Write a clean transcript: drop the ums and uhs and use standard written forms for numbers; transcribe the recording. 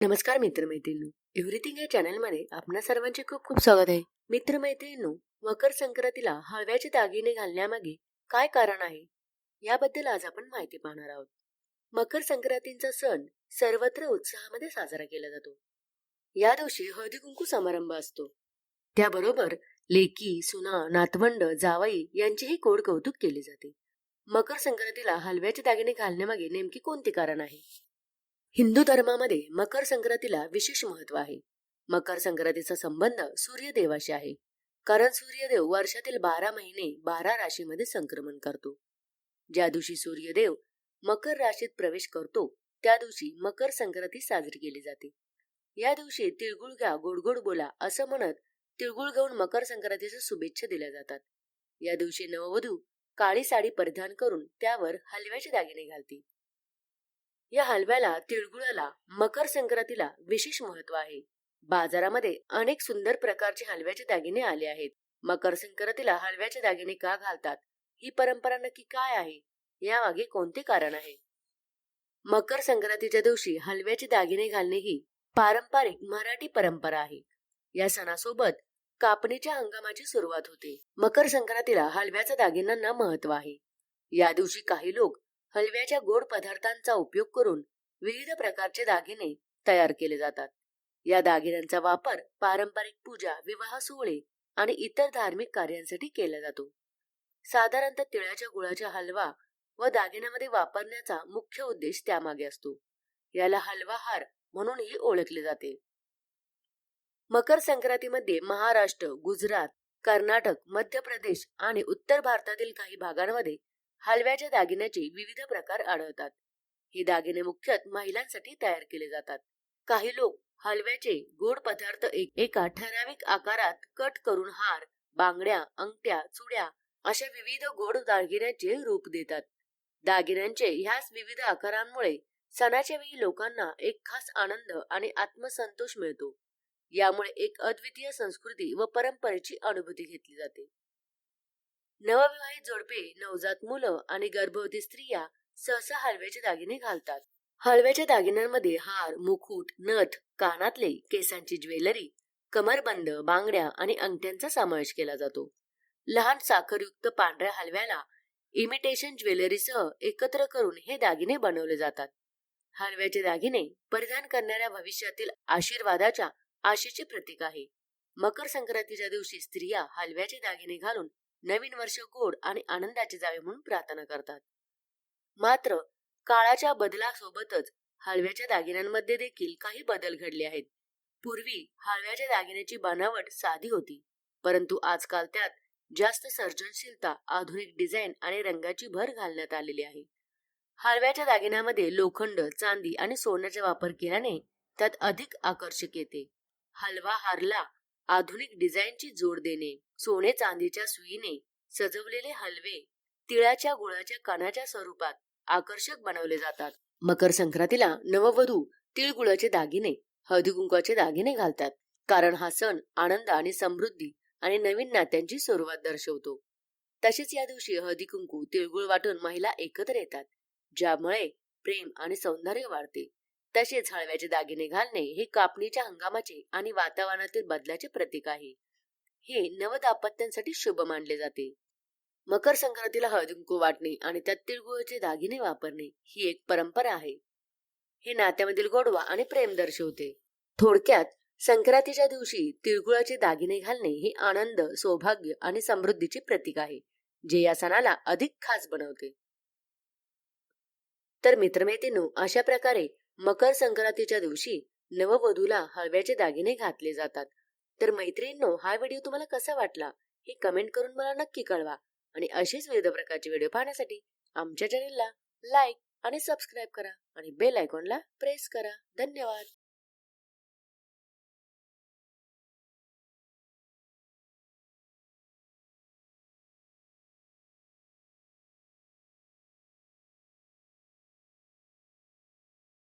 नमस्कार मित्रमैत्रिणींनो, एव्हरीथिंग या चॅनलमध्ये आपणा सर्वांचे खूप खूप स्वागत आहे. मित्रमैत्रिणींनो, मकर संक्रांतीला हळव्याचे दागिने घालण्यामागे काय कारण आहे याबद्दल आज आपण माहिती पाहणार आहोत. मकर संक्रांतीचा सण सर्वत्र उत्साहामध्ये साजरा केला जातो. या दिवशी हळदी कुंकू समारंभ असतो. त्याबरोबर लेकी, सुना, नातवंड, जावई यांचेही गोड कौतुक केले जाते. मकर संक्रांतीला हलव्याचे दागिने घालण्यामागे नेमके कोणते कारण आहे? हिंदू धर्मामध्ये मकर संक्रांतीला विशेष महत्व आहे. मकर संक्रांतीचा संबंध सूर्यदेवाशी आहे, कारण सूर्यदेव वर्षातील 12 महिने 12 राशीमध्ये संक्रमण करतो. ज्या दिवशी सूर्यदेव मकर राशीत प्रवेश करतो त्या दिवशी मकर संक्रांती साजरी केली जाते. या दिवशी तिळगुळ घ्या, गोड गोड बोला असं म्हणत तिळगुळ घेऊन मकर संक्रांतीच्या शुभेच्छा दिल्या जातात. या दिवशी नववधू काळी साडी परिधान करून त्यावर हलव्याचे दागिने घालते. या हलव्याला, तिळगुळाला मकर संक्रांतीला विशेष महत्व आहे. बाजारामध्ये अनेक सुंदर प्रकारचे हलव्याचे दागिने आले आहेत. मकर संक्रांतीला हलव्याचे दागिने का घालतात, ही परंपरा नक्की काय आहे, यामागे कोणते कारण आहे? मकर संक्रांतीच्या दिवशी हलव्याचे दागिने घालणे ही पारंपरिक मराठी परंपरा आहे. या सणासोबत कापणीच्या हंगामाची सुरुवात होते. मकर संक्रांतीला हलव्याच्या दागिन्यांना महत्व आहे. या दिवशी काही लोक हलव्याच्या गोड पदार्थांचा उपयोग करून विविध प्रकारचे दागिने तयार केले जातात. या दागिन्यांचा वापर पारंपरिक पूजा, विवाह सोहळे आणि इतर धार्मिक कार्यांसाठी केला जातो. साधारणतः तिळाच्या गुळाचा हलवा व दागिन्यामध्ये वापरण्याचा मुख्य उद्देश त्यामागे असतो. याला हलवा हार म्हणूनही ओळखले जाते. मकर संक्रांतीमध्ये महाराष्ट्र, गुजरात, कर्नाटक, मध्य प्रदेश आणि उत्तर भारतातील काही भागांमध्ये हलव्याच्या दागिन्याचे विविध प्रकार आढळतात. हे दागिने मुख्यतः महिलांसाठी तयार केले जातात. काही लोक हलव्याचे गोड पदार्थ एका ठराविक आकारात कट करून हार, बांगड्या, अंगठ्या, चुड्या अशा विविध गोड दागिन्याचे रूप देतात. दागिन्यांचे ह्याच विविध आकारांमुळे सणाच्या वेळी लोकांना एक खास आनंद आणि आत्मसंतोष मिळतो. यामुळे एक अद्वितीय संस्कृती व परंपरेची अनुभूती घेतली जाते. नवविवाहित जोडपे, नवजात मुलं आणि गर्भवती स्त्रिया सहसा हलव्याचे दागिने घालतात. हलव्याच्या दागिन्यांमध्ये हार, मुकुट, नथ, कानातले, केसांची ज्वेलरी, कमरबंद, बांगड्या आणि अंगठ्यांचा समावेश केला जातो. लहान साखरयुक्त पांढऱ्या हलव्याला इमिटेशन ज्वेलरीसह एकत्र करून हे दागिने बनवले जातात. हलव्याचे दागिने परिधान करणाऱ्या भविष्यातील आशीर्वादाच्या आशेचे प्रतीक आहे. मकर संक्रांतीच्या दिवशी स्त्रिया हलव्याचे दागिने घालून नवीन वर्ष गोड आणि आनंदाचे जावे म्हणून प्रार्थना करतात. मात्र काळाच्या बदलासोबतच हलव्याच्या दागिन्यांमध्ये देखील काही बदल घडले आहेत. पूर्वी हलव्याच्या दागिन्याची बनावट साधी होती, परंतु आजकाल त्यात जास्त सर्जनशीलता, आधुनिक डिझाईन आणि रंगाची भर घालण्यात आलेली आहे. हलव्याच्या दागिन्यामध्ये लोखंड, चांदी आणि सोन्याचा वापर केल्याने त्यात अधिक आकर्षक येते. हलवा हारला आधुनिक डिझाईनची जोड देणे, सोने चांदीच्या सुईने सजवलेले हलवे तिळाच्या गुळाच्या कणाच्या स्वरूपात आकर्षक बनवले जातात. मकर संक्रांतीला नववधू तिळगुळाचे दागिने, हळदी कुंकवाचे दागिने घालतात, कारण हा सण आनंद आणि समृद्धी आणि नवीन नात्यांची सुरुवात दर्शवतो. तसेच या दिवशी हळदी कुंकू, तिळगुळ वाटून महिला एकत्र येतात, ज्यामुळे प्रेम आणि सौंदर्य वाढते. तसेच हळव्याचे दागिने घालणे हे कापणीच्या हंगामाचे आणि वातावरणातील बदलाचे प्रतीक आहे. हे नवदाम्पत्यांसाठी शुभ मानले जाते. मकर संक्रांतीला हळदी कुंकू वाटणे आणि त्यात तिळगुळाचे दागिने वापरणे ही एक परंपरा आहे. हे नात्यामधील गोडवा आणि प्रेम दर्शवते. थोडक्यात संक्रांतीच्या दिवशी तिळगुळाचे दागिने घालणे हे आनंद, सौभाग्य आणि समृद्धीचे प्रतीक आहे, जे या सणाला अधिक खास बनवते. तर मित्रमैत्रिणींनो, अशा प्रकारे मकर संक्रांतीच्या दिवशी नववधूला हलव्याचे दागिने घातले जातात. तर मैत्रिणींनो, हा व्हिडिओ तुम्हाला कसा वाटला हे कमेंट करून मला नक्की कळवा. आणि असेच विविध प्रकारचे व्हिडिओ पाहण्यासाठी आमच्या चॅनेलला लाईक आणि सबस्क्राईब करा आणि बेल आयकॉनला प्रेस करा. धन्यवाद.